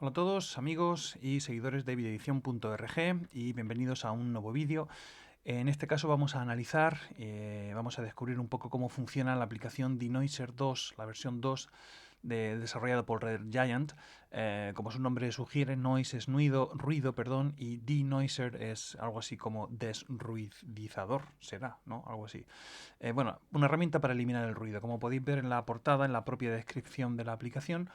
Hola a todos, amigos y seguidores de videoedición.org y bienvenidos a un nuevo vídeo. En este caso vamos a analizar, vamos a descubrir un poco cómo funciona la aplicación Denoiser 2, la versión 2 desarrollada por Red Giant. Como su nombre sugiere, noise es ruido, perdón, y denoiser es algo así como desruidizador, será, ¿no? Algo así. Bueno, una herramienta para eliminar el ruido. Como podéis ver en la portada, en la propia descripción de la aplicación,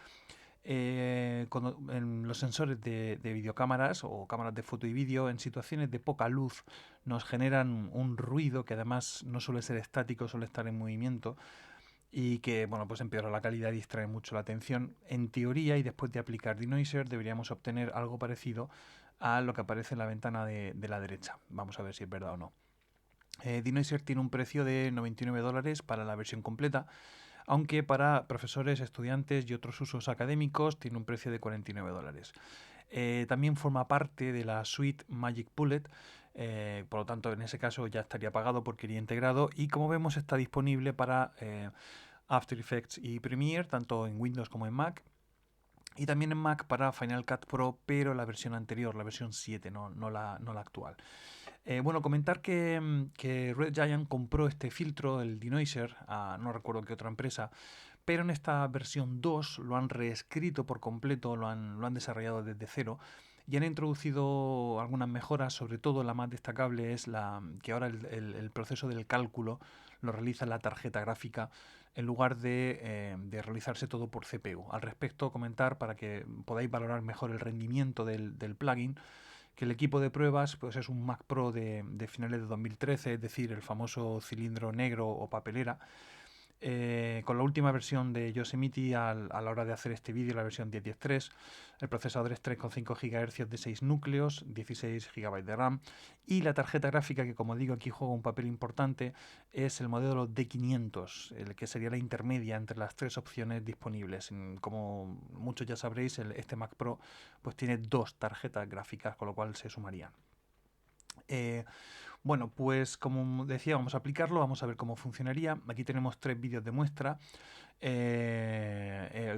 en los sensores de videocámaras o cámaras de foto y vídeo en situaciones de poca luz nos generan un ruido que además no suele ser estático, suele estar en movimiento y que bueno, pues empeora la calidad y distrae mucho la atención. En teoría, y después de aplicar Denoiser, deberíamos obtener algo parecido a lo que aparece en la ventana de la derecha. Vamos a ver si es verdad o no. Denoiser tiene un precio de $99 para la versión completa, aunque para profesores, estudiantes y otros usos académicos tiene un precio de $49. También forma parte de la suite Magic Bullet, por lo tanto en ese caso ya estaría pagado porque iría integrado, y como vemos está disponible para After Effects y Premiere, tanto en Windows como en Mac. Y también en Mac para Final Cut Pro, pero la versión anterior, la versión 7, no la actual. Bueno, comentar que Red Giant compró este filtro, el Denoiser, a no recuerdo qué otra empresa, pero en esta versión 2 lo han reescrito por completo, lo han desarrollado desde cero y han introducido algunas mejoras. Sobre todo la más destacable es que ahora el proceso del cálculo lo realiza la tarjeta gráfica en lugar de realizarse todo por CPU. Al respecto, comentar para que podáis valorar mejor el rendimiento del plugin, que el equipo de pruebas pues es un Mac Pro de finales de 2013, es decir, el famoso cilindro negro o papelera. Con la última versión de Yosemite a la hora de hacer este vídeo, la versión 10.10.3, el procesador es 3,5 GHz de 6 núcleos, 16 GB de RAM, y la tarjeta gráfica, que como digo aquí juega un papel importante, es el modelo D500, el que sería la intermedia entre las tres opciones disponibles. Como muchos ya sabréis, este Mac Pro pues tiene dos tarjetas gráficas, con lo cual se sumarían. Bueno, pues como decía, vamos a aplicarlo, vamos a ver cómo funcionaría. Aquí tenemos tres vídeos de muestra.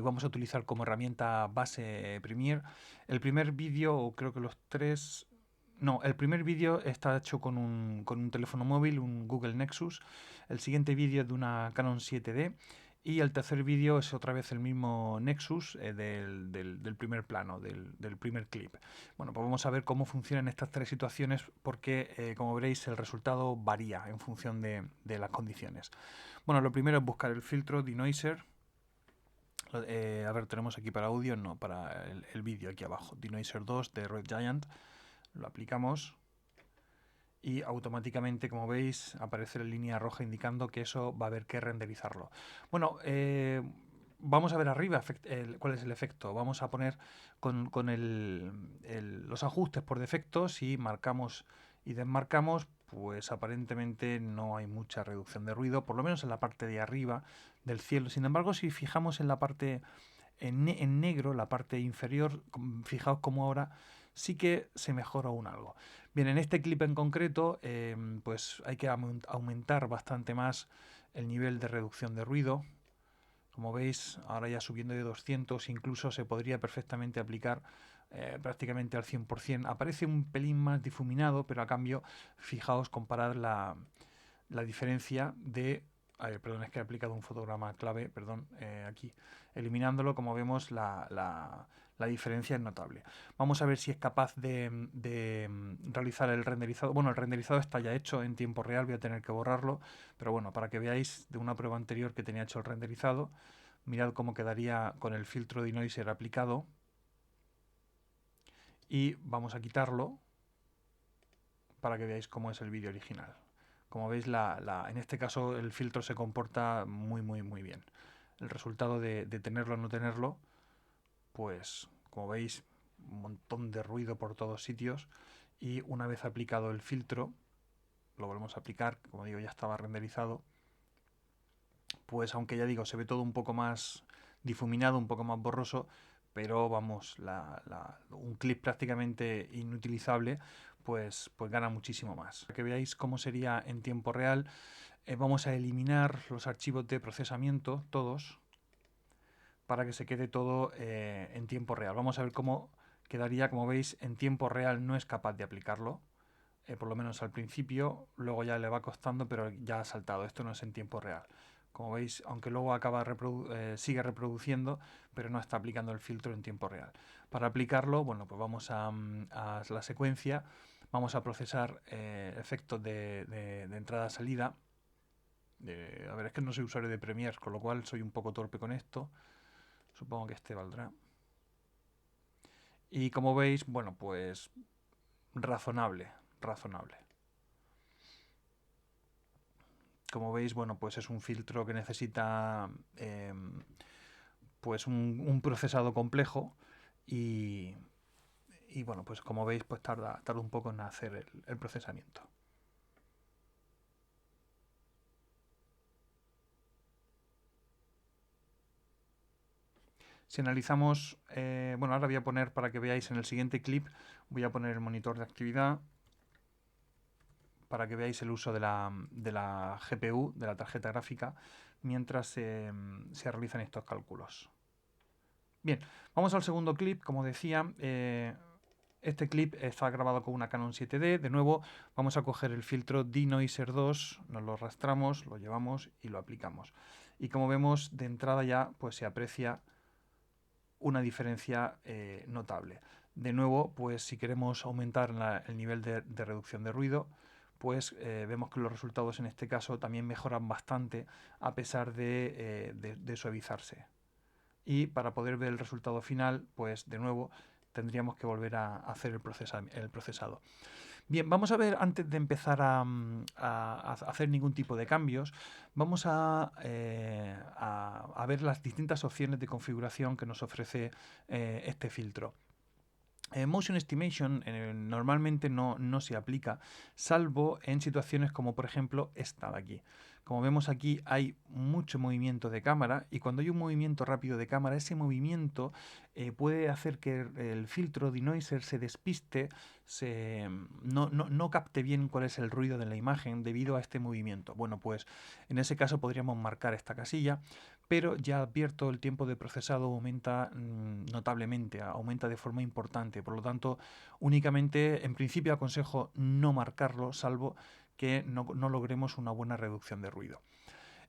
Vamos a utilizar como herramienta base Premiere. El primer vídeo, o creo que los tres... No, el primer vídeo está hecho con un teléfono móvil, un Google Nexus. El siguiente vídeo es de una Canon 7D. Y el tercer vídeo es otra vez el mismo Nexus del primer plano, del primer clip. Bueno, pues vamos a ver cómo funcionan estas tres situaciones porque, como veréis, el resultado varía en función de las condiciones. Bueno, lo primero es buscar el filtro Denoiser. A ver, tenemos aquí para audio, no, para el vídeo aquí abajo. Denoiser 2 de Red Giant. Lo aplicamos y automáticamente, como veis, aparece la línea roja indicando que eso va a haber que renderizarlo. Bueno, vamos a ver arriba cuál es el efecto. Vamos a poner con los ajustes por defecto. Si marcamos y desmarcamos, pues aparentemente no hay mucha reducción de ruido, por lo menos en la parte de arriba del cielo. Sin embargo, si fijamos en la parte en negro, la parte inferior, fijaos como ahora sí que se mejora aún algo. Bien, en este clip en concreto, pues hay que aumentar bastante más el nivel de reducción de ruido. Como veis, ahora ya subiendo de 200, incluso se podría perfectamente aplicar prácticamente al 100%. Aparece un pelín más difuminado, pero a cambio, fijaos, comparad la diferencia de... A ver, perdón, es que he aplicado un fotograma clave, perdón, aquí. Eliminándolo, como vemos, la diferencia es notable. Vamos a ver si es capaz de realizar el renderizado. Bueno, el renderizado está ya hecho en tiempo real, voy a tener que borrarlo, pero bueno, para que veáis de una prueba anterior que tenía hecho el renderizado, mirad cómo quedaría con el filtro de Denoiser aplicado. Y vamos a quitarlo para que veáis cómo es el vídeo original. Como veis, en este caso el filtro se comporta muy bien. El resultado de tenerlo o no tenerlo, pues como veis, un montón de ruido por todos sitios. Y una vez aplicado el filtro, lo volvemos a aplicar, como digo, ya estaba renderizado, pues aunque ya digo, se ve todo un poco más difuminado, un poco más borroso, pero vamos, un clip prácticamente inutilizable, pues gana muchísimo más. Para que veáis cómo sería en tiempo real, vamos a eliminar los archivos de procesamiento, todos, para que se quede todo en tiempo real. Vamos a ver cómo quedaría. Como veis, en tiempo real no es capaz de aplicarlo, por lo menos al principio. Luego ya le va costando, pero ya ha saltado. Esto no es en tiempo real. Como veis, aunque luego sigue reproduciendo, pero no está aplicando el filtro en tiempo real. Para aplicarlo, bueno, pues vamos a la secuencia, vamos a procesar efectos de entrada-salida. A ver, es que no soy usuario de Premiere, con lo cual soy un poco torpe con esto. Supongo que este valdrá. Y como veis, bueno, pues razonable. Como veis, bueno, pues es un filtro que necesita pues un procesado complejo y, bueno, pues como veis, pues tarda un poco en hacer el procesamiento. Si analizamos, bueno, ahora voy a poner, para que veáis en el siguiente clip, voy a poner el monitor de actividad para que veáis el uso de la GPU, de la tarjeta gráfica, mientras se realizan estos cálculos. Bien, vamos al segundo clip. Como decía, este clip está grabado con una Canon 7D. De nuevo, vamos a coger el filtro Denoiser 2, nos lo arrastramos, lo llevamos y lo aplicamos. Y como vemos, de entrada ya pues se aprecia una diferencia notable. De nuevo, pues si queremos aumentar el nivel de reducción de ruido, pues vemos que los resultados en este caso también mejoran bastante a pesar de suavizarse. Y para poder ver el resultado final, pues de nuevo tendríamos que volver a hacer el procesado. Bien, vamos a ver, antes de empezar a hacer ningún tipo de cambios, vamos a ver las distintas opciones de configuración que nos ofrece este filtro. Motion Estimation normalmente no se aplica, salvo en situaciones como por ejemplo esta de aquí. Como vemos aquí hay mucho movimiento de cámara y cuando hay un movimiento rápido de cámara, ese movimiento puede hacer que el filtro denoiser se despiste, no capte bien cuál es el ruido de la imagen debido a este movimiento. Bueno, pues en ese caso podríamos marcar esta casilla, pero ya advierto, el tiempo de procesado aumenta notablemente, aumenta de forma importante. Por lo tanto, únicamente, en principio aconsejo no marcarlo, salvo que no logremos una buena reducción de ruido.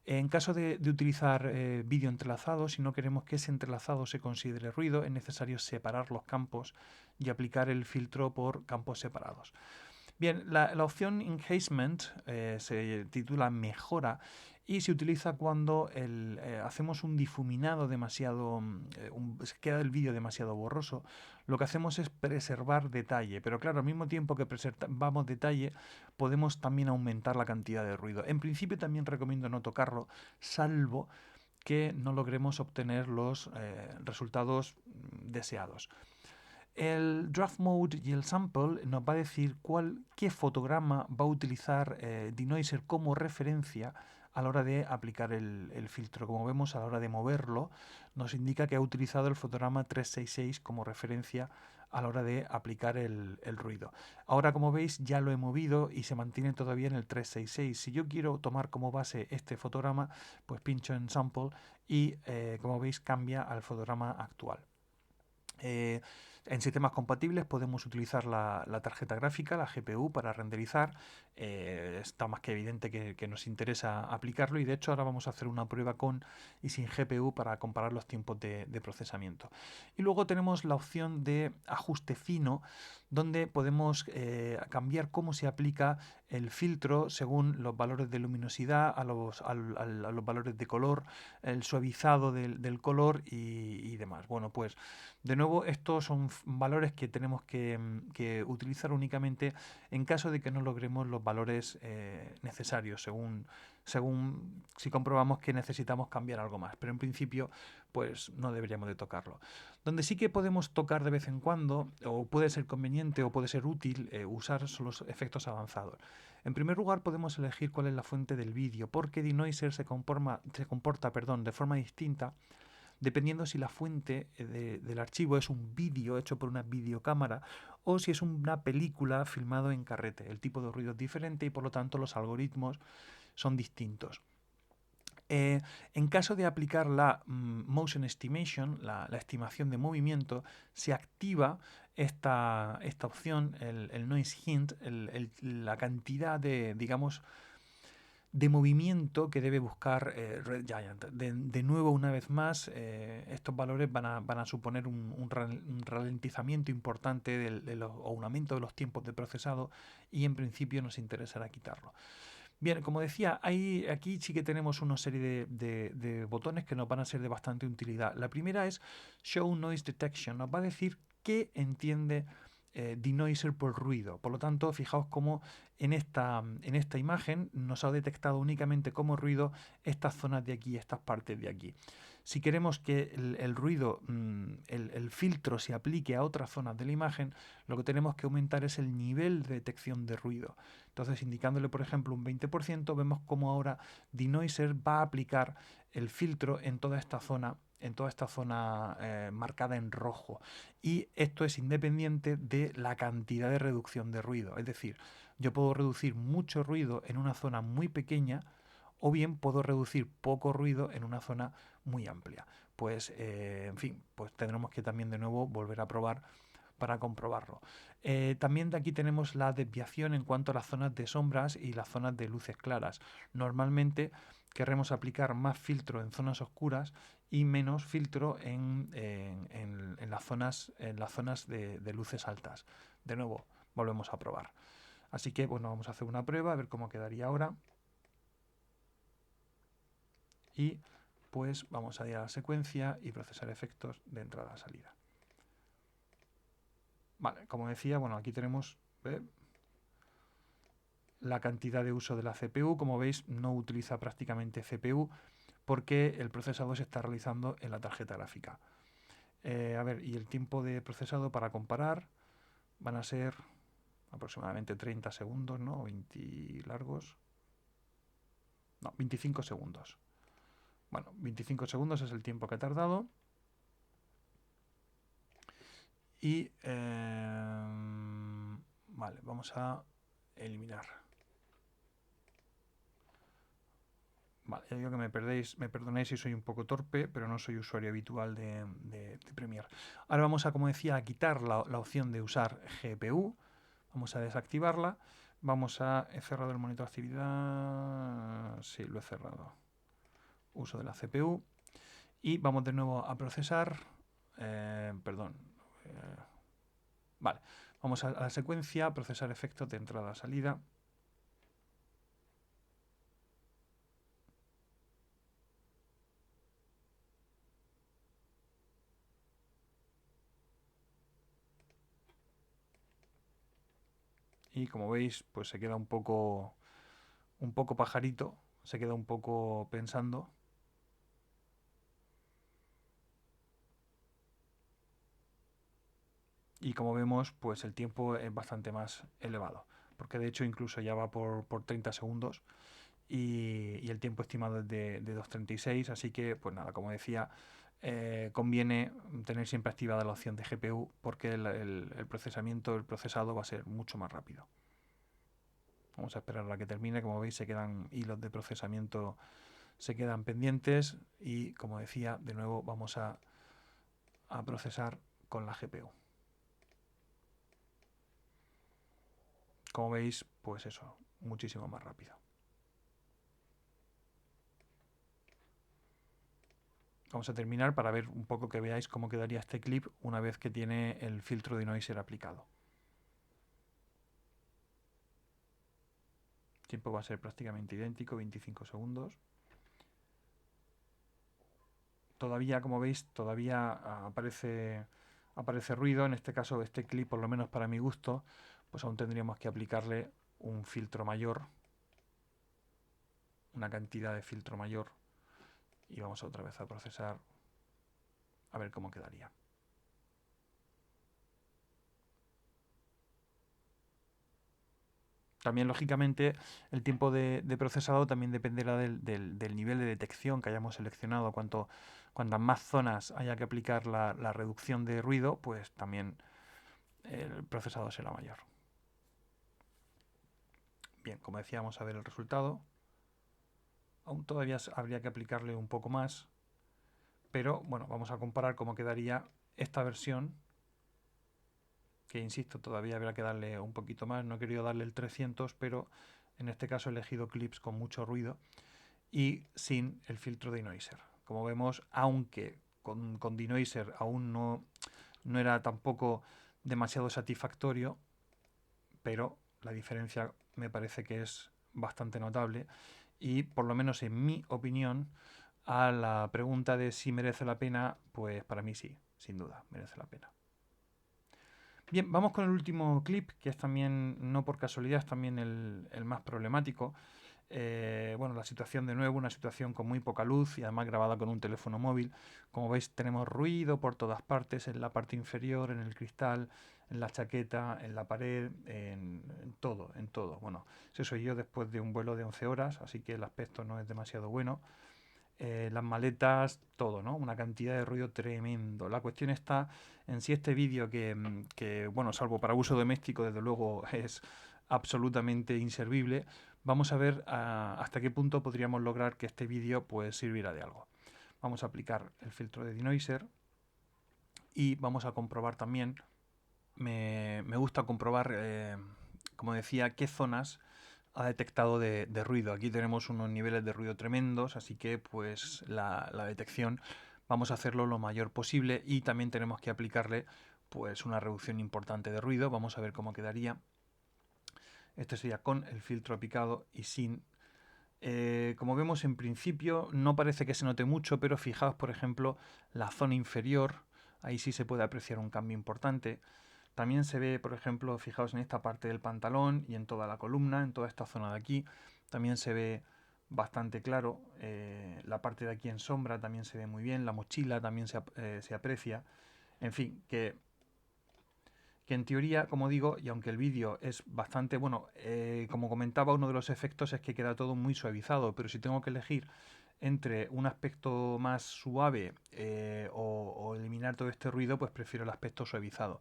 En caso de utilizar vídeo entrelazado, si no queremos que ese entrelazado se considere ruido, es necesario separar los campos y aplicar el filtro por campos separados. Bien, la opción Enhancement se titula Mejora y se utiliza cuando hacemos un difuminado demasiado, queda el vídeo demasiado borroso. Lo que hacemos es preservar detalle, pero claro, al mismo tiempo que preservamos detalle, podemos también aumentar la cantidad de ruido. En principio también recomiendo no tocarlo, salvo que no logremos obtener los resultados deseados. El draft mode y el sample nos va a decir qué fotograma va a utilizar Denoiser como referencia a la hora de aplicar el filtro. Como vemos, a la hora de moverlo, nos indica que ha utilizado el fotograma 366 como referencia a la hora de aplicar el ruido. Ahora, como veis, ya lo he movido y se mantiene todavía en el 366. Si yo quiero tomar como base este fotograma, pues pincho en sample y, como veis, cambia al fotograma actual. En sistemas compatibles podemos utilizar la tarjeta gráfica, la GPU, para renderizar. Está más que evidente que nos interesa aplicarlo y de hecho ahora vamos a hacer una prueba con y sin GPU para comparar los tiempos de procesamiento. Y luego tenemos la opción de ajuste fino, donde podemos cambiar cómo se aplica el filtro según los valores de luminosidad, a los valores de color, el suavizado del color y demás. Bueno, pues de nuevo, estos son valores que tenemos que utilizar únicamente en caso de que no logremos los valores necesarios, según si comprobamos que necesitamos cambiar algo más. Pero en principio, pues no deberíamos de tocarlo. Donde sí que podemos tocar de vez en cuando, o puede ser conveniente o puede ser útil usar son los efectos avanzados. En primer lugar, podemos elegir cuál es la fuente del vídeo, porque Denoiser se comporta de forma distinta dependiendo si la fuente del archivo es un vídeo hecho por una videocámara o si es una película filmado en carrete. El tipo de ruido es diferente y por lo tanto los algoritmos son distintos. En caso de aplicar la Motion Estimation, la estimación de movimiento, se activa esta opción, el Noise Hint, la cantidad de, digamos, de movimiento que debe buscar Red Giant. De nuevo, una vez más, estos valores van a suponer un ralentizamiento importante o un aumento de los tiempos de procesado, y en principio nos interesará quitarlo. Bien, como decía, aquí sí que tenemos una serie de botones que nos van a ser de bastante utilidad. La primera es Show Noise Detection. Nos va a decir qué entiende denoiser por ruido. Por lo tanto, fijaos cómo en esta imagen nos ha detectado únicamente como ruido estas zonas de aquí, estas partes de aquí. Si queremos que el ruido, el filtro se aplique a otras zonas de la imagen, lo que tenemos que aumentar es el nivel de detección de ruido. Entonces, indicándole, por ejemplo, un 20%, vemos cómo ahora denoiser va a aplicar el filtro en toda esta zona marcada en rojo. Y esto es independiente de la cantidad de reducción de ruido. Es decir, yo puedo reducir mucho ruido en una zona muy pequeña, o bien puedo reducir poco ruido en una zona muy amplia. Pues, en fin, pues tendremos que también de nuevo volver a probar para comprobarlo. También de aquí tenemos la desviación en cuanto a las zonas de sombras y las zonas de luces claras. Normalmente querremos aplicar más filtro en zonas oscuras y menos filtro en las zonas, de luces altas. De nuevo, volvemos a probar. Así que, bueno, vamos a hacer una prueba, a ver cómo quedaría ahora. Y pues vamos a ir a la secuencia y procesar efectos de entrada a salida. Vale, como decía, bueno, aquí tenemos la cantidad de uso de la CPU. Como veis, no utiliza prácticamente CPU porque el procesado se está realizando en la tarjeta gráfica. A ver, y el tiempo de procesado para comparar van a ser aproximadamente 30 segundos, ¿no? 20 largos. No, 25 segundos. Bueno, 25 segundos es el tiempo que ha tardado. Y vale, vamos a eliminar. Vale, ya digo que me perdonéis si soy un poco torpe, pero no soy usuario habitual de Premiere. Ahora vamos a, como decía, a quitar la opción de usar GPU. Vamos a desactivarla. Vamos a... ¿He cerrado el monitor de actividad? Sí, lo he cerrado. Uso de la CPU. Y vamos de nuevo a procesar. Perdón. Vale. Vamos a la secuencia, procesar efectos de entrada-salida. Y como veis, pues se queda un poco pajarito, se queda un poco pensando. Y como vemos, pues el tiempo es bastante más elevado, porque de hecho incluso ya va por 30 segundos y el tiempo estimado es de 2.36, así que pues nada, como decía, conviene tener siempre activada la opción de GPU porque el procesamiento, el procesado va a ser mucho más rápido. Vamos a esperar a que termine. Como veis, se quedan hilos de procesamiento, se quedan pendientes, y como decía, de nuevo vamos a procesar con la GPU. Como veis, pues eso, muchísimo más rápido. Vamos a terminar para ver un poco, que veáis cómo quedaría este clip una vez que tiene el filtro de denoiser aplicado. El tiempo va a ser prácticamente idéntico, 25 segundos. Todavía, como veis, todavía aparece ruido. En este caso, este clip, por lo menos para mi gusto, pues aún tendríamos que aplicarle un filtro mayor, una cantidad de filtro mayor, y vamos otra vez a procesar a ver cómo quedaría. También, lógicamente, el tiempo de procesado también dependerá del nivel de detección que hayamos seleccionado. Cuantas más zonas haya que aplicar la reducción de ruido, pues también el procesado será mayor. Bien, como decía, vamos a ver el resultado. aún todavía habría que aplicarle un poco más, pero bueno, vamos a comparar cómo quedaría esta versión, que insisto, todavía habrá que darle un poquito más. No he querido darle el 300, pero en este caso he elegido clips con mucho ruido y sin el filtro denoiser. Como vemos, aunque con denoiser aún no era tampoco demasiado satisfactorio, pero la diferencia me parece que es bastante notable y, por lo menos en mi opinión, a la pregunta de si merece la pena, pues para mí sí, sin duda, merece la pena. Bien, vamos con el último clip, que es también, no por casualidad, es también el más problemático. Bueno, la situación de nuevo, una situación con muy poca luz y además grabada con un teléfono móvil. Como veis, tenemos ruido por todas partes, en la parte inferior, en el cristal, en la chaqueta, en la pared, en todo, en todo. Bueno, eso soy yo después de un vuelo de 11 horas, así que el aspecto no es demasiado bueno. Las maletas, todo, ¿no? Una cantidad de ruido tremendo. La cuestión está en si este vídeo que, bueno, salvo para uso doméstico, desde luego es absolutamente inservible. Vamos a ver hasta qué punto podríamos lograr que este vídeo pues sirviera de algo. Vamos a aplicar el filtro de denoiser y vamos a comprobar también, me gusta comprobar, como decía, qué zonas ha detectado de ruido. Aquí tenemos unos niveles de ruido tremendos, así que pues la detección vamos a hacerlo lo mayor posible y también tenemos que aplicarle pues una reducción importante de ruido. Vamos a ver cómo quedaría. Este sería con el filtro aplicado y sin. Como vemos, en principio no parece que se note mucho, pero fijaos, por ejemplo, la zona inferior, ahí sí se puede apreciar un cambio importante. También se ve, por ejemplo, fijaos en esta parte del pantalón y en toda la columna, en toda esta zona de aquí, también se ve bastante claro. La parte de aquí en sombra también se ve muy bien, la mochila también se aprecia. En fin, que en teoría, como digo, y aunque el vídeo es bastante bueno, como comentaba, uno de los efectos es que queda todo muy suavizado, pero si tengo que elegir entre un aspecto más suave o eliminar todo este ruido, pues prefiero el aspecto suavizado.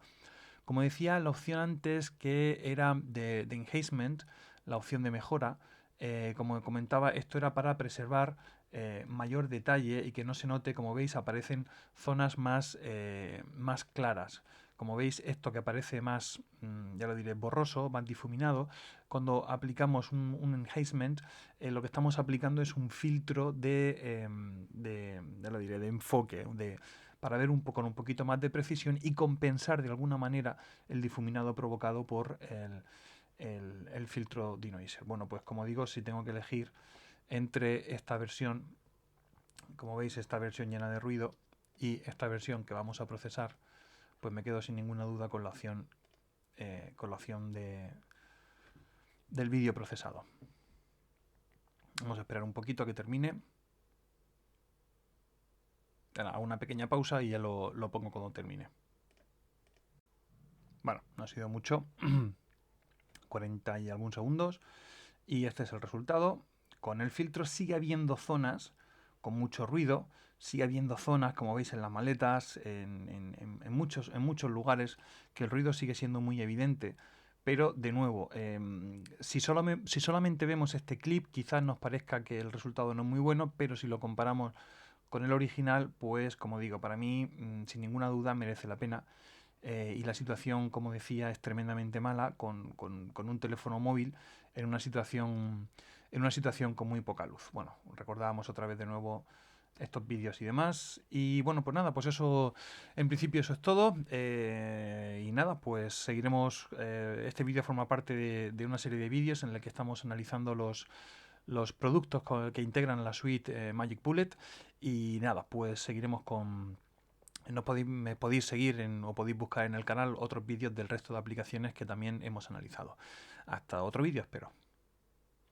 Como decía, la opción antes que era de enhancement, la opción de mejora, como comentaba, esto era para preservar mayor detalle y que no se note. Como veis, aparecen zonas más claras. Como veis, esto que aparece más, ya lo diré, borroso, más difuminado, cuando aplicamos un enhancement, lo que estamos aplicando es un filtro ya lo diré, de enfoque, para ver con un poquito más de precisión y compensar de alguna manera el difuminado provocado por el filtro denoiser. Bueno, pues como digo, si tengo que elegir entre esta versión, como veis, esta versión llena de ruido y esta versión que vamos a procesar, pues me quedo sin ninguna duda con la opción del vídeo procesado. Vamos a esperar un poquito a que termine. Hago una pequeña pausa y ya lo pongo cuando termine. Bueno, no ha sido mucho, 40 y algún segundos, y este es el resultado. Con el filtro sigue habiendo zonas con mucho ruido, sigue habiendo zonas, como veis en las maletas, en muchos lugares, que el ruido sigue siendo muy evidente. Pero, de nuevo, si solamente vemos este clip, quizás nos parezca que el resultado no es muy bueno, pero si lo comparamos con el original, pues, como digo, para mí, sin ninguna duda, merece la pena. Y la situación, como decía, es tremendamente mala con un teléfono móvil en una situación con muy poca luz. Bueno, recordábamos otra vez de nuevo estos vídeos y demás. Y bueno, pues nada, pues eso, en principio eso es todo. Y nada, pues seguiremos. Este vídeo forma parte de una serie de vídeos en la que estamos analizando los productos que integran la suite Magic Bullet. Y nada, pues seguiremos me podéis seguir o podéis buscar en el canal otros vídeos del resto de aplicaciones que también hemos analizado. Hasta otro vídeo, espero.